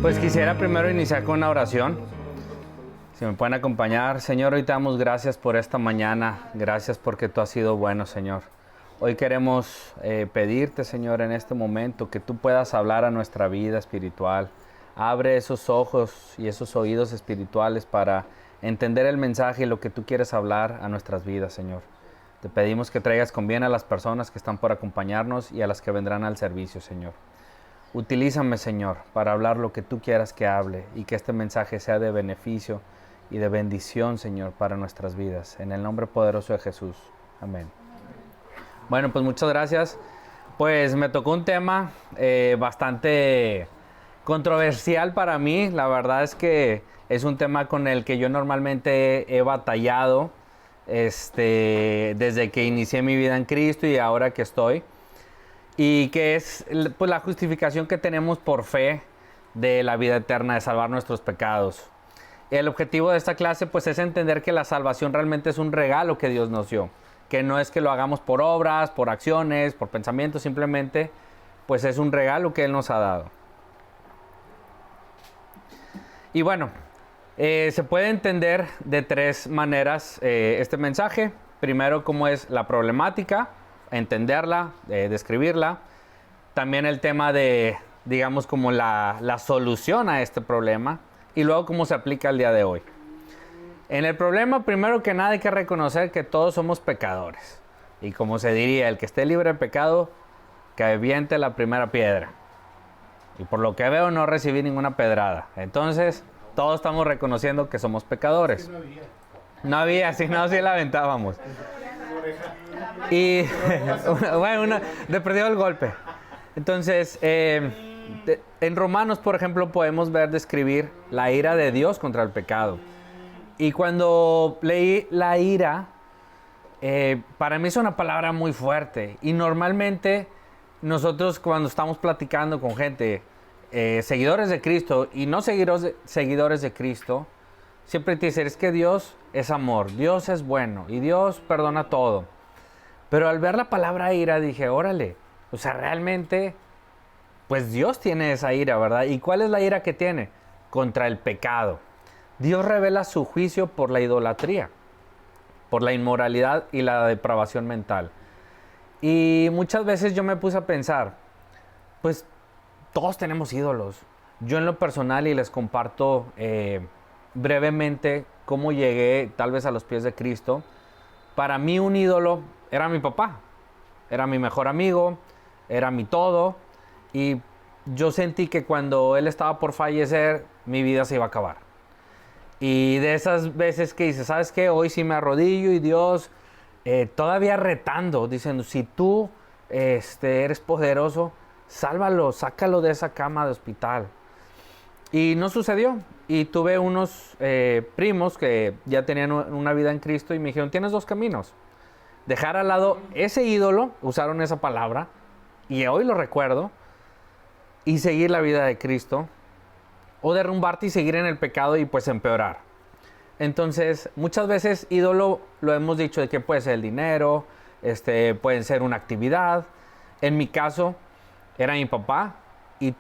Pues quisiera primero iniciar con una oración. Si me pueden acompañar. Señor, hoy te damos gracias por esta mañana. Gracias porque tú has sido bueno, Señor. Hoy queremos pedirte, Señor, en este momento que tú puedas hablar a nuestra vida espiritual. Abre esos ojos y esos oídos espirituales para entender el mensaje y lo que tú quieres hablar a nuestras vidas, Señor. Te pedimos que traigas con bien a las personas que están por acompañarnos y a las que vendrán al servicio, Señor. Utilízame, Señor, para hablar lo que tú quieras que hable y que este mensaje sea de beneficio y de bendición, Señor, para nuestras vidas. En el nombre poderoso de Jesús. Amén. Bueno, pues muchas gracias. Pues me tocó un tema bastante controversial para mí. La verdad es que es un tema con el que yo normalmente he batallado desde que inicié mi vida en Cristo y ahora que estoy. Y que es pues, la justificación que tenemos por fe de la vida eterna, de salvar nuestros pecados. El objetivo de esta clase pues, es entender que la salvación realmente es un regalo que Dios nos dio. Que no es que lo hagamos por obras, por acciones, por pensamientos, simplemente pues es un regalo que Él nos ha dado. Y bueno, se puede entender de tres maneras este mensaje. Primero, cómo es la problemática, entenderla, describirla. También el tema de, digamos, como la solución a este problema. Y luego cómo se aplica al día de hoy. En el problema, primero que nada, hay que reconocer que todos somos pecadores. Y como se diría, el que esté libre de pecado, que aviente la primera piedra. Y por lo que veo, no recibí ninguna pedrada. Entonces, todos estamos reconociendo que somos pecadores. No había, si no, sí la aventábamos. Y bueno, de perdido el golpe. Entonces, en Romanos, por ejemplo, podemos ver describir la ira de Dios contra el pecado. Y cuando leí la ira, para mí es una palabra muy fuerte. Y normalmente nosotros cuando estamos platicando con gente, seguidores de Cristo y no seguidores de Cristo, siempre te dicen, es que Dios es amor, Dios es bueno y Dios perdona todo. Pero al ver la palabra ira dije, órale, o sea, realmente, pues Dios tiene esa ira, ¿verdad? ¿Y cuál es la ira que tiene? Contra el pecado. Dios revela su juicio por la idolatría, por la inmoralidad y la depravación mental. Y muchas veces yo me puse a pensar, pues todos tenemos ídolos. Yo en lo personal, y les comparto brevemente cómo llegué tal vez a los pies de Cristo. Para mí un ídolo era mi papá, era mi mejor amigo, era mi todo. Y yo sentí que cuando él estaba por fallecer, mi vida se iba a acabar. Y de esas veces que dices, ¿sabes qué? Hoy sí me arrodillo y Dios todavía retando, diciendo, si tú eres poderoso, sálvalo, sácalo de esa cama de hospital. Y no sucedió. Y tuve unos primos que ya tenían una vida en Cristo y me dijeron, tienes dos caminos. Dejar al lado ese ídolo, usaron esa palabra, y hoy lo recuerdo, y seguir la vida de Cristo. O derrumbarte y seguir en el pecado y pues empeorar. Entonces, muchas veces ídolo lo hemos dicho de que puede ser el dinero, puede ser una actividad. En mi caso, era mi papá y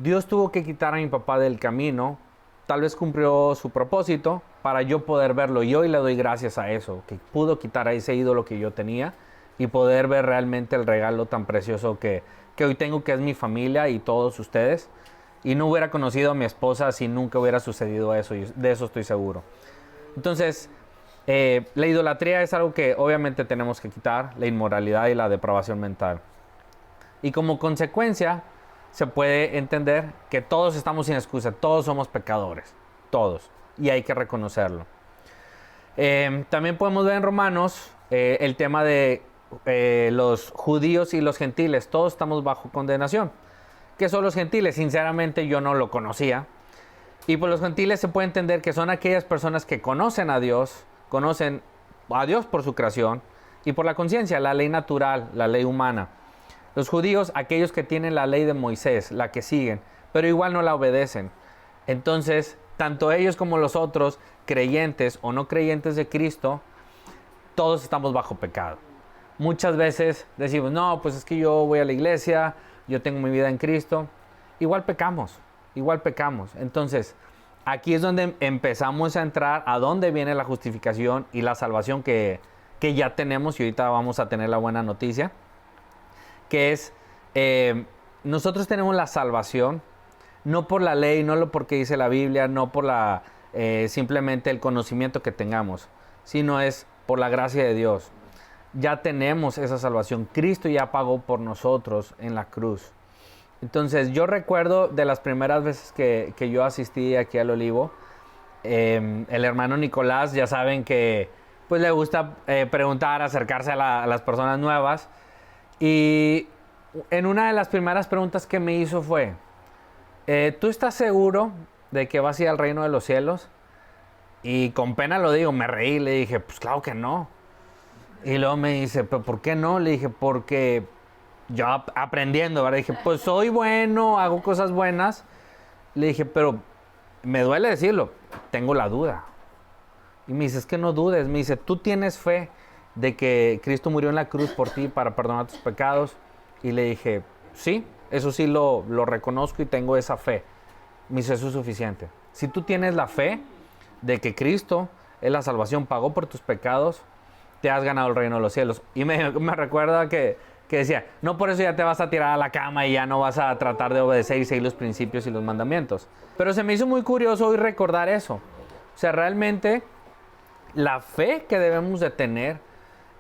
Dios tuvo que quitar a mi papá del camino. Tal vez cumplió su propósito para yo poder verlo. Y hoy le doy gracias a eso, que pudo quitar a ese ídolo que yo tenía y poder ver realmente el regalo tan precioso que hoy tengo, que es mi familia y todos ustedes. Y no hubiera conocido a mi esposa si nunca hubiera sucedido eso, y de eso estoy seguro. Entonces, la idolatría es algo que obviamente tenemos que quitar, la inmoralidad y la depravación mental. Y como consecuencia, se puede entender que todos estamos sin excusa, todos somos pecadores, todos, y hay que reconocerlo. También podemos ver en Romanos el tema de los judíos y los gentiles, todos estamos bajo condenación. ¿Qué son los gentiles? Sinceramente yo no lo conocía. Y por los gentiles se puede entender que son aquellas personas que conocen a Dios por su creación y por la conciencia, la ley natural, la ley humana. Los judíos, aquellos que tienen la ley de Moisés, la que siguen, pero igual no la obedecen. Entonces, tanto ellos como los otros, creyentes o no creyentes de Cristo, todos estamos bajo pecado. Muchas veces decimos, no, pues es que yo voy a la iglesia, yo tengo mi vida en Cristo. Igual pecamos. igual pecamos. Entonces, aquí es donde empezamos a entrar a dónde viene la justificación y la salvación que ya tenemos, y ahorita vamos a tener la buena noticia, que es, nosotros tenemos la salvación, no por la ley, no lo porque dice la Biblia, no por simplemente el conocimiento que tengamos, sino es por la gracia de Dios. Ya tenemos esa salvación. Cristo ya pagó por nosotros en la cruz. Entonces, yo recuerdo de las primeras veces que yo asistí aquí al Olivo, el hermano Nicolás, ya saben que pues le gusta preguntar, acercarse a las personas nuevas. Y en una de las primeras preguntas que me hizo fue, ¿tú estás seguro de que vas a ir al reino de los cielos? Y con pena lo digo, me reí, le dije, pues claro que no. Y luego me dice, ¿pero por qué no? Le dije, porque yo aprendiendo, ¿verdad? Dije, pues soy bueno, hago cosas buenas. Le dije, pero me duele decirlo, tengo la duda. Y me dice, es que no dudes. Me dice, ¿tú tienes fe de que Cristo murió en la cruz por ti para perdonar tus pecados? Y le dije, sí, eso sí lo reconozco y tengo esa fe. Me dice, eso es suficiente. Si tú tienes la fe de que Cristo es la salvación, pagó por tus pecados, te has ganado el reino de los cielos. Y me recuerda que decía, no por eso ya te vas a tirar a la cama y ya no vas a tratar de obedecer y seguir los principios y los mandamientos. Pero se me hizo muy curioso hoy recordar eso. O sea, realmente la fe que debemos de tener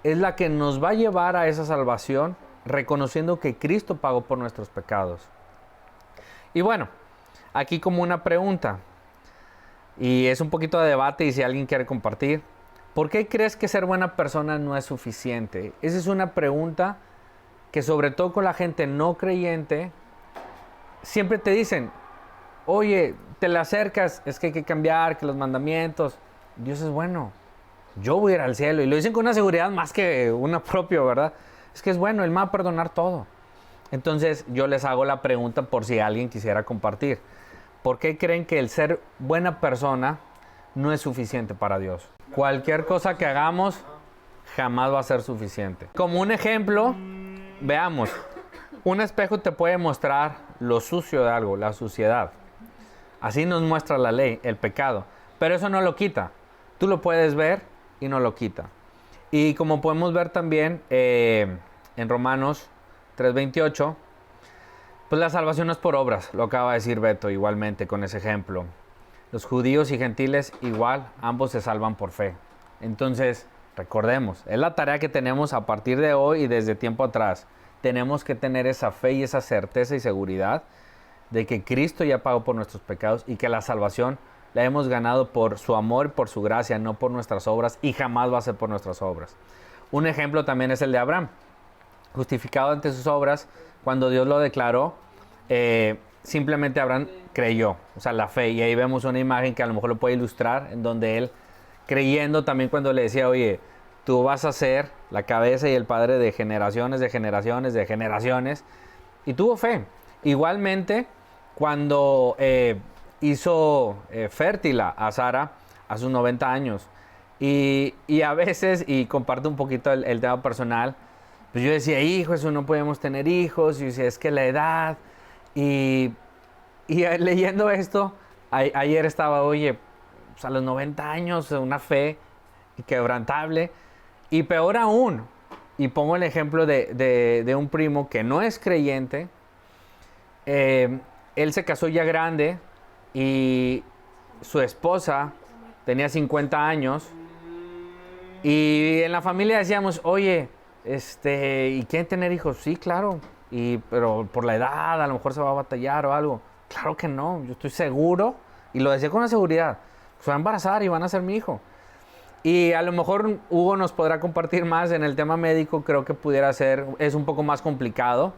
es la que nos va a llevar a esa salvación, reconociendo que Cristo pagó por nuestros pecados. Y bueno, aquí como una pregunta, y es un poquito de debate y si alguien quiere compartir, ¿por qué crees que ser buena persona no es suficiente? Esa es una pregunta que sobre todo con la gente no creyente, siempre te dicen, oye, te le acercas, es que hay que cambiar, que los mandamientos, Dios es bueno, yo voy a ir al cielo. Y lo dicen con una seguridad más que una propia, ¿verdad? Es que es bueno, Él me va a perdonar todo. Entonces yo les hago la pregunta por si alguien quisiera compartir. ¿Por qué creen que el ser buena persona no es suficiente para Dios? Cualquier cosa que hagamos jamás va a ser suficiente. Como un ejemplo, veamos, un espejo te puede mostrar lo sucio de algo, la suciedad. Así nos muestra la ley, el pecado. Pero eso no lo quita. Tú lo puedes ver y no lo quita. Y como podemos ver también en Romanos 3:28, pues la salvación no es por obras, lo acaba de decir Beto igualmente con ese ejemplo. Los judíos y gentiles igual, ambos se salvan por fe. Entonces, recordemos, es la tarea que tenemos a partir de hoy y desde tiempo atrás. Tenemos que tener esa fe y esa certeza y seguridad de que Cristo ya pagó por nuestros pecados y que la salvación la hemos ganado por su amor y por su gracia, no por nuestras obras, y jamás va a ser por nuestras obras. Un ejemplo también es el de Abraham. Justificado ante sus obras, cuando Dios lo declaró, simplemente Abraham creyó, o sea, la fe. Y ahí vemos una imagen que a lo mejor lo puede ilustrar, en donde él, creyendo también cuando le decía, oye, tú vas a ser la cabeza y el padre de generaciones, de generaciones, de generaciones, y tuvo fe. Igualmente, cuando hizo fértil a Sara a sus 90 años, y a veces, y comparto un poquito el tema personal, pues yo decía, hijo, eso no podemos tener hijos, y decía, es que la edad, y leyendo esto, ayer estaba, oye, pues a los 90 años, una fe inquebrantable, y peor aún, y pongo el ejemplo de un primo que no es creyente, él se casó ya grande, y su esposa tenía 50 años, y en la familia decíamos, oye, ¿y quieren tener hijos? Sí, claro. Pero por la edad, a lo mejor se va a batallar o algo. Claro que no, yo estoy seguro, y lo decía con la seguridad, se va a embarazar y van a ser mi hijo. Y a lo mejor Hugo nos podrá compartir más en el tema médico, creo que pudiera ser, es un poco más complicado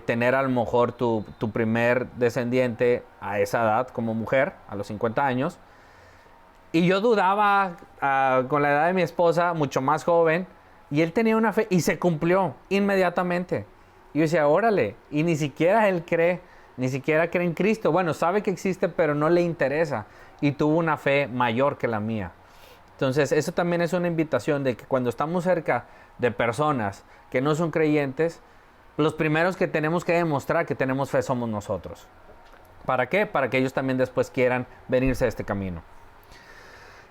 tener a lo mejor tu primer descendiente a esa edad como mujer, a los 50 años. Y yo dudaba con la edad de mi esposa, mucho más joven, y él tenía una fe y se cumplió inmediatamente. Y yo decía, órale, y ni siquiera él cree, ni siquiera cree en Cristo. Bueno, sabe que existe, pero no le interesa. Y tuvo una fe mayor que la mía. Entonces, eso también es una invitación de que cuando estamos cerca de personas que no son creyentes, los primeros que tenemos que demostrar que tenemos fe somos nosotros. ¿Para qué? Para que ellos también después quieran venirse a este camino.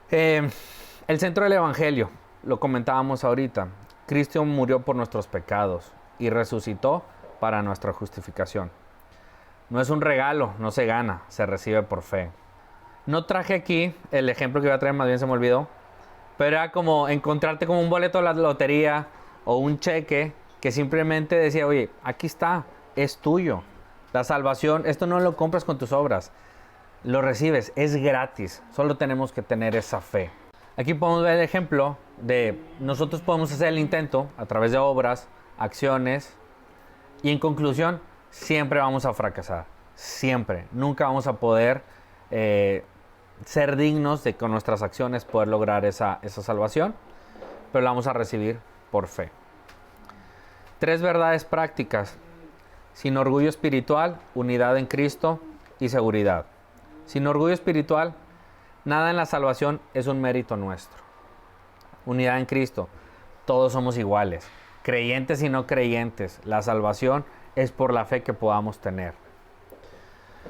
El centro del Evangelio, lo comentábamos ahorita. Cristo murió por nuestros pecados y resucitó para nuestra justificación. No es un regalo, no se gana, se recibe por fe. No traje aquí el ejemplo que iba a traer, más bien se me olvidó, pero era como encontrarte como un boleto de la lotería o un cheque que simplemente decía, oye, aquí está, es tuyo. La salvación, esto no lo compras con tus obras, lo recibes, es gratis, solo tenemos que tener esa fe. Aquí podemos ver el ejemplo de nosotros podemos hacer el intento a través de obras, acciones, y en conclusión, siempre vamos a fracasar, siempre, nunca vamos a poder ser dignos de con nuestras acciones poder lograr esa salvación, pero la vamos a recibir por fe. 3 verdades prácticas: sin orgullo espiritual, unidad en Cristo y seguridad. Sin orgullo espiritual, nada en la salvación es un mérito nuestro. Unidad en Cristo, todos somos iguales, creyentes y no creyentes. La salvación es por la fe que podamos tener.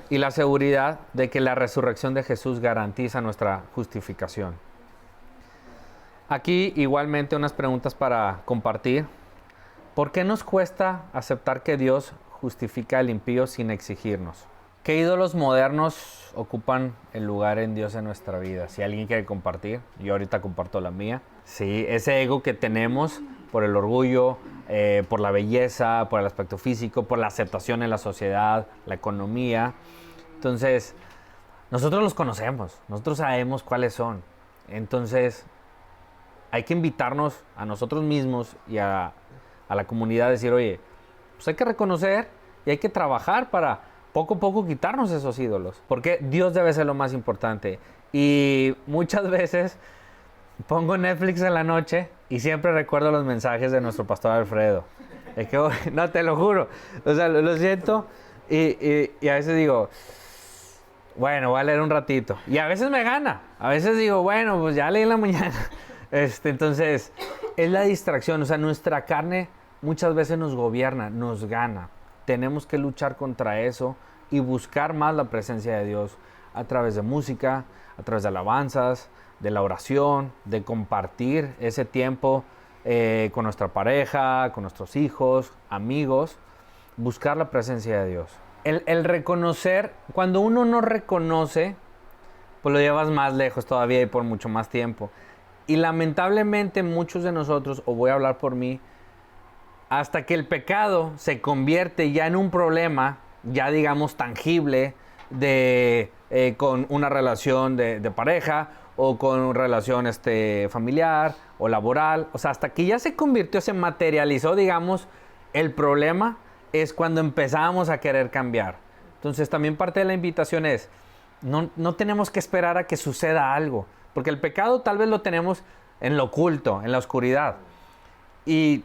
Y la seguridad de que la resurrección de Jesús garantiza nuestra justificación. Aquí igualmente unas preguntas para compartir. ¿Por qué nos cuesta aceptar que Dios justifica al impío sin exigirnos? ¿Qué ídolos modernos ocupan el lugar en Dios en nuestra vida? Si alguien quiere compartir, yo ahorita comparto la mía. Sí, ese ego que tenemos por el orgullo, por la belleza, por el aspecto físico, por la aceptación en la sociedad, la economía. Entonces, nosotros los conocemos, nosotros sabemos cuáles son. Entonces, hay que invitarnos a nosotros mismos y a la comunidad a decir, oye, pues hay que reconocer y hay que trabajar para poco a poco quitarnos esos ídolos, porque Dios debe ser lo más importante. Y muchas veces pongo Netflix en la noche y siempre recuerdo los mensajes de nuestro pastor Alfredo. Es que, no, te lo juro, o sea, lo siento y a veces digo, bueno, voy a leer un ratito. Y a veces me gana, a veces digo, bueno, pues ya leí en la mañana. Entonces, es la distracción, o sea, nuestra carne muchas veces nos gobierna, nos gana. Tenemos que luchar contra eso y buscar más la presencia de Dios a través de música, a través de alabanzas, de la oración, de compartir ese tiempo con nuestra pareja, con nuestros hijos, amigos, buscar la presencia de Dios. El reconocer, cuando uno no reconoce, pues lo llevas más lejos todavía y por mucho más tiempo. Y lamentablemente muchos de nosotros, o voy a hablar por mí, hasta que el pecado se convierte ya en un problema, ya digamos tangible, con una relación de pareja o con una relación familiar o laboral. O sea, hasta que ya se convirtió, se materializó, digamos, el problema es cuando empezamos a querer cambiar. Entonces también parte de la invitación es, no tenemos que esperar a que suceda algo, porque el pecado tal vez lo tenemos en lo oculto, en la oscuridad. Y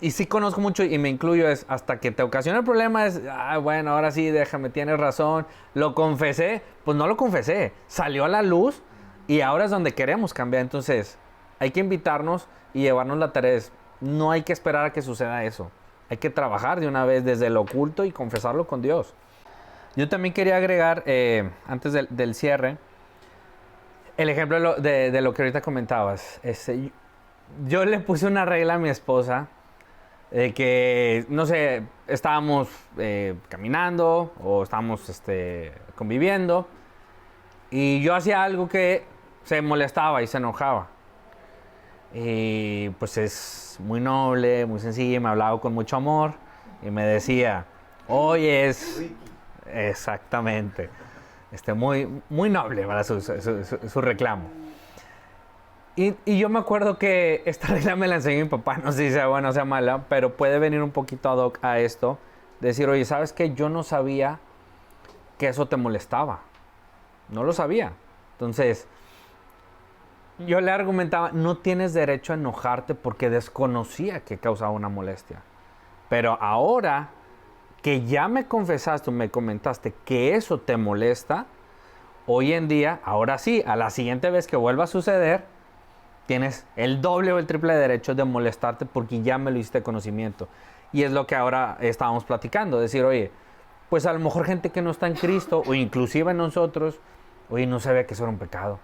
sí conozco mucho y me incluyo, es hasta que te ocasiona el problema es, bueno, ahora sí, déjame, tienes razón, lo confesé, pues no lo confesé, salió a la luz y ahora es donde queremos cambiar. Entonces hay que invitarnos y llevarnos la tarea, no hay que esperar a que suceda eso, hay que trabajar de una vez desde lo oculto y confesarlo con Dios. Yo también quería agregar, antes del cierre, el ejemplo de lo que ahorita comentabas. Yo le puse una regla a mi esposa, que, no sé, estábamos caminando o estábamos conviviendo y yo hacía algo que se molestaba y se enojaba. Y pues es muy noble, muy sencilla, me hablaba con mucho amor y me decía, oye, exactamente, muy, muy noble para su reclamo. Y yo me acuerdo que esta regla me la enseñó mi papá, no sé si sea buena o sea mala, pero puede venir un poquito ad hoc a esto, decir, oye, ¿sabes qué? Yo no sabía que eso te molestaba, no lo sabía. Entonces, yo le argumentaba, no tienes derecho a enojarte porque desconocía que causaba una molestia. Pero ahora que ya me confesaste, me comentaste que eso te molesta, hoy en día, ahora sí, a la siguiente vez que vuelva a suceder, tienes el doble o el triple de derecho de molestarte porque ya me lo hiciste conocimiento. Y es lo que ahora estábamos platicando. Decir, oye, pues a lo mejor gente que no está en Cristo, o inclusive nosotros, oye, no sabía que eso era un pecado.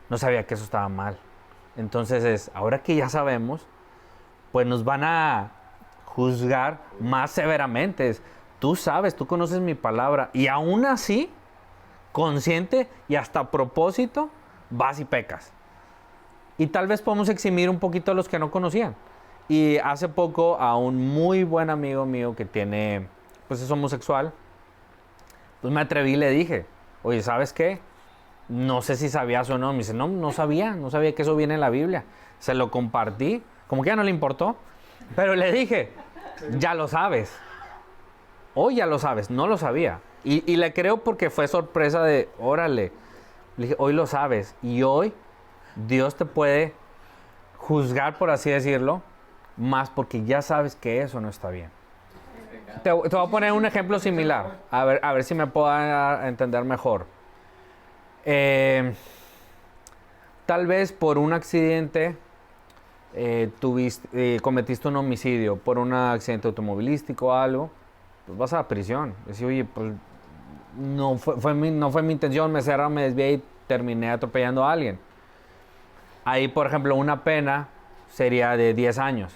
No sabía que eso estaba mal. Entonces ahora que ya sabemos, pues nos van a juzgar más severamente. Tú sabes, tú conoces mi palabra. Y aún así, consciente y hasta a propósito, vas y pecas. Y tal vez podemos eximir un poquito a los que no conocían. Y hace poco a un muy buen amigo mío que tiene, pues es homosexual, pues me atreví y le dije, oye, ¿sabes qué? No sé si sabías o no. Me dice, no sabía que eso viene en la Biblia. Se lo compartí, como que ya no le importó, pero le dije, ya lo sabes. Hoy ya lo sabes, no lo sabía. Y le creo porque fue sorpresa de, órale. Le dije, hoy lo sabes. Y hoy Dios te puede juzgar, por así decirlo, más porque ya sabes que eso no está bien. Te voy a poner un ejemplo similar, a ver si me puedo entender mejor. Tal vez por un accidente cometiste un homicidio, por un accidente automovilístico o algo, pues vas a la prisión. Decir, oye, pues no fue mi intención, me desvié y terminé atropellando a alguien. Ahí, por ejemplo, una pena sería de 10 años.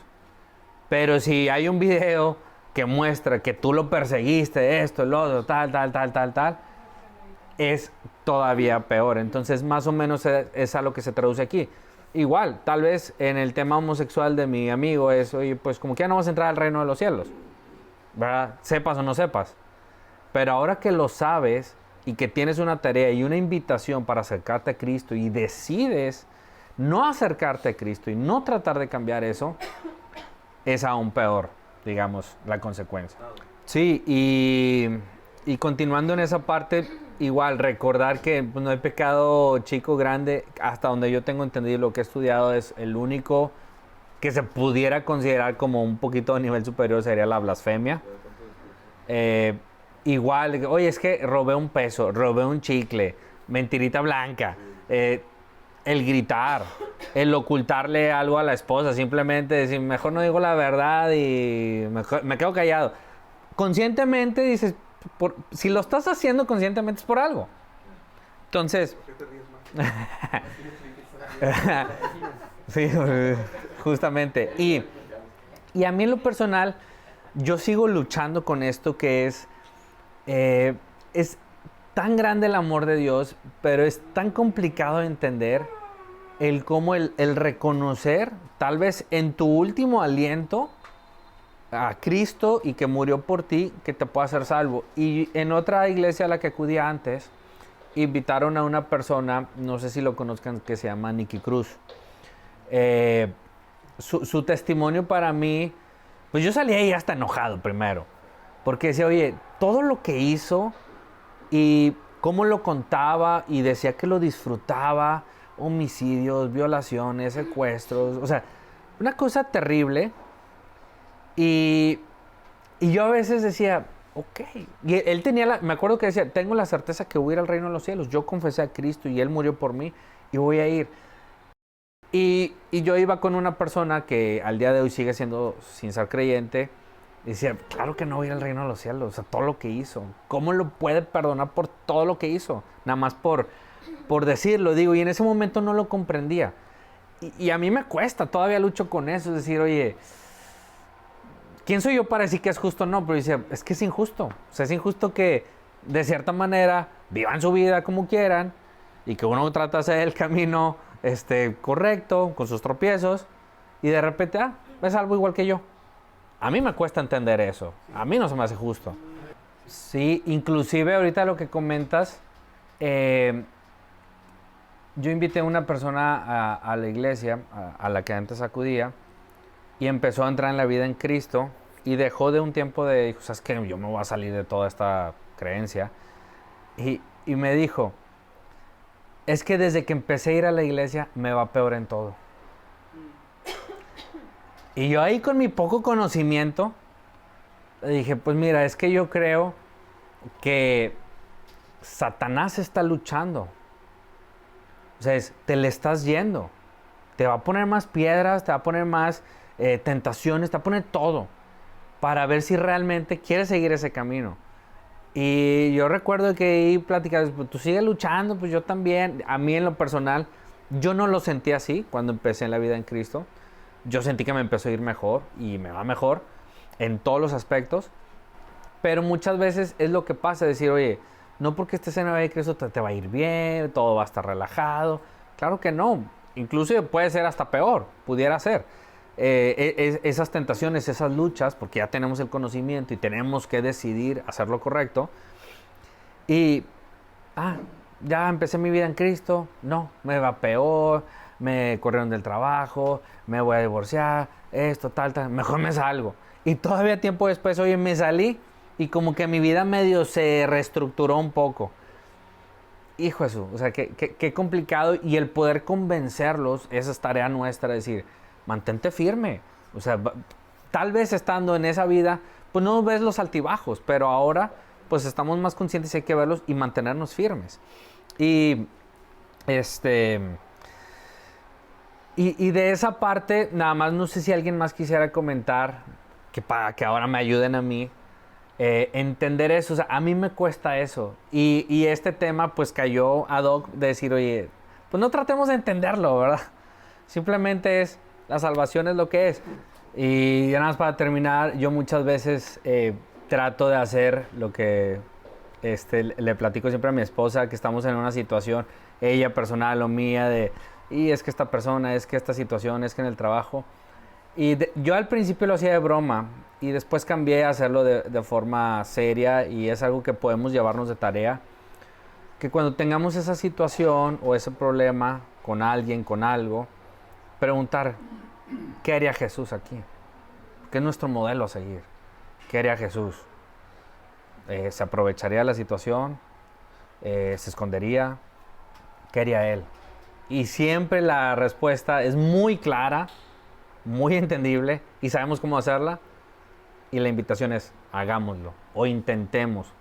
Pero si hay un video que muestra que tú lo perseguiste, esto, el otro, tal, es todavía peor. Entonces, más o menos es a lo que se traduce aquí. Igual, tal vez en el tema homosexual de mi amigo es, oye, pues como que ya no vas a entrar al reino de los cielos, ¿verdad? Sepas o no sepas. Pero ahora que lo sabes y que tienes una tarea y una invitación para acercarte a Cristo y decides no acercarte a Cristo y no tratar de cambiar eso, es aún peor, digamos, la consecuencia. Sí, y continuando en esa parte, igual recordar que pues, no hay pecado chico, grande, hasta donde yo tengo entendido, lo que he estudiado es el único que se pudiera considerar como un poquito de nivel superior sería la blasfemia. Igual, oye, es que robé un peso, robé un chicle, mentirita blanca, el gritar, el ocultarle algo a la esposa, simplemente decir, mejor no digo la verdad y me quedo callado. Conscientemente dices, si lo estás haciendo conscientemente es por algo. Entonces, sí, justamente. Y a mí en lo personal, yo sigo luchando con esto que es tan grande el amor de Dios, pero es tan complicado de entender el cómo el reconocer, tal vez en tu último aliento, a Cristo y que murió por ti, que te pueda hacer salvo. Y en otra iglesia a la que acudía antes, invitaron a una persona, no sé si lo conozcan, que se llama Nicky Cruz. Su testimonio para mí, pues yo salí ahí hasta enojado primero, porque decía, oye, todo lo que hizo y cómo lo contaba y decía que lo disfrutaba, homicidios, violaciones, secuestros, o sea, una cosa terrible. Y yo a veces decía, ok. Y él tenía me acuerdo que decía, tengo la certeza que voy a ir al reino de los cielos. Yo confesé a Cristo y Él murió por mí y voy a ir. Y yo iba con una persona que al día de hoy sigue siendo sin ser creyente. Y decía, claro que no voy a ir al reino de los cielos. O sea, todo lo que hizo. ¿Cómo lo puede perdonar por todo lo que hizo? Nada más por decirlo, digo. Y en ese momento no lo comprendía. Y a mí me cuesta, todavía lucho con eso. Es decir, oye, ¿quién soy yo para decir que es justo o no? Pero dice, es que es injusto. O sea, es injusto que de cierta manera vivan su vida como quieran y que uno trata de hacer el camino correcto, con sus tropiezos, y de repente, es algo igual que yo. A mí me cuesta entender eso. A mí no se me hace justo. Sí, inclusive ahorita lo que comentas, yo invité a una persona a la iglesia a la que antes acudía, y empezó a entrar en la vida en Cristo y dejó de un tiempo dijo, ¿sabes qué? Yo me voy a salir de toda esta creencia. Y me dijo, es que desde que empecé a ir a la iglesia me va peor en todo. Y yo ahí con mi poco conocimiento le dije, pues mira, es que yo creo que Satanás está luchando. O sea, te le estás yendo. Te va a poner más piedras, te va a poner más tentaciones, te va a poner todo para ver si realmente quieres seguir ese camino. Y yo recuerdo que ahí platicabas, pues tú sigues luchando, pues yo también. A mí en lo personal, yo no lo sentí así cuando empecé en la vida en Cristo. Yo sentí que me empezó a ir mejor y me va mejor en todos los aspectos. Pero muchas veces es lo que pasa, decir, oye, no porque estés en la vida de Cristo te va a ir bien, todo va a estar relajado. Claro que no. Incluso puede ser hasta peor, pudiera ser. Esas tentaciones, esas luchas, porque ya tenemos el conocimiento y tenemos que decidir hacer lo correcto. Y, ya empecé mi vida en Cristo, no, me va peor, me corrieron del trabajo, me voy a divorciar, esto, tal, tal, mejor me salgo. Y todavía tiempo después, oye, me salí y como que mi vida medio se reestructuró un poco. Hijo de eso, o sea, qué complicado, y el poder convencerlos, esa es tarea nuestra, decir, mantente firme. O sea, tal vez estando en esa vida, pues no ves los altibajos, pero ahora pues estamos más conscientes y hay que verlos y mantenernos firmes. Y y de esa parte, nada más no sé si alguien más quisiera comentar, que para que ahora me ayuden a mí, entender eso. O sea, a mí me cuesta eso. Y este tema pues cayó ad hoc de decir, oye, pues no tratemos de entenderlo, ¿verdad? Simplemente es, la salvación es lo que es. Y ya nada más para terminar, yo muchas veces trato de hacer lo que le platico siempre a mi esposa, que estamos en una situación, ella personal o mía, y es que esta persona, es que esta situación, es que en el trabajo. Yo al principio lo hacía de broma y después cambié a hacerlo de forma seria, y es algo que podemos llevarnos de tarea. Que cuando tengamos esa situación o ese problema con alguien, con algo, preguntar, ¿qué haría Jesús aquí? ¿Qué es nuestro modelo a seguir? ¿Qué haría Jesús? ¿Se aprovecharía de la situación? ¿Se escondería? ¿Qué haría Él? Y siempre la respuesta es muy clara, muy entendible, y sabemos cómo hacerla. Y la invitación es, hagámoslo o intentemos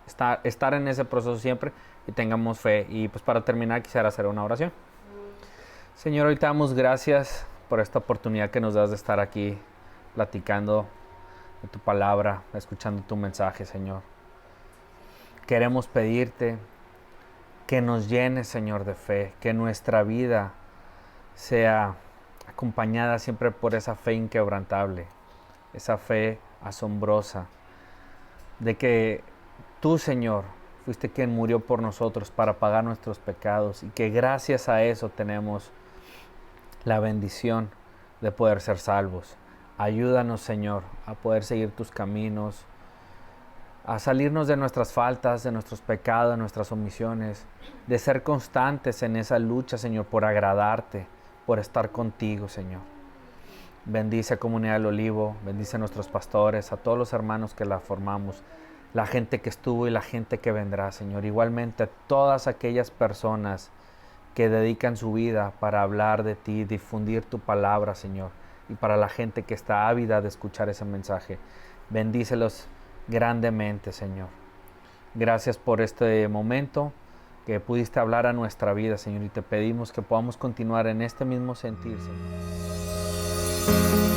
estar en ese proceso siempre y tengamos fe. Y pues para terminar quisiera hacer una oración. Señor, hoy te damos gracias por esta oportunidad que nos das de estar aquí platicando de tu palabra, escuchando tu mensaje, Señor. Queremos pedirte que nos llenes, Señor, de fe, que nuestra vida sea acompañada siempre por esa fe inquebrantable, esa fe asombrosa, de que tú, Señor, fuiste quien murió por nosotros para pagar nuestros pecados, y que gracias a eso tenemos la bendición de poder ser salvos. Ayúdanos, Señor, a poder seguir tus caminos, a salirnos de nuestras faltas, de nuestros pecados, de nuestras omisiones, de ser constantes en esa lucha, Señor, por agradarte, por estar contigo, Señor. Bendice a Comunidad del Olivo, bendice a nuestros pastores, a todos los hermanos que la formamos, la gente que estuvo y la gente que vendrá, Señor. Igualmente a todas aquellas personas que dedican su vida para hablar de ti, difundir tu palabra, Señor, y para la gente que está ávida de escuchar ese mensaje. Bendícelos grandemente, Señor. Gracias por este momento que pudiste hablar a nuestra vida, Señor, y te pedimos que podamos continuar en este mismo sentir, Señor.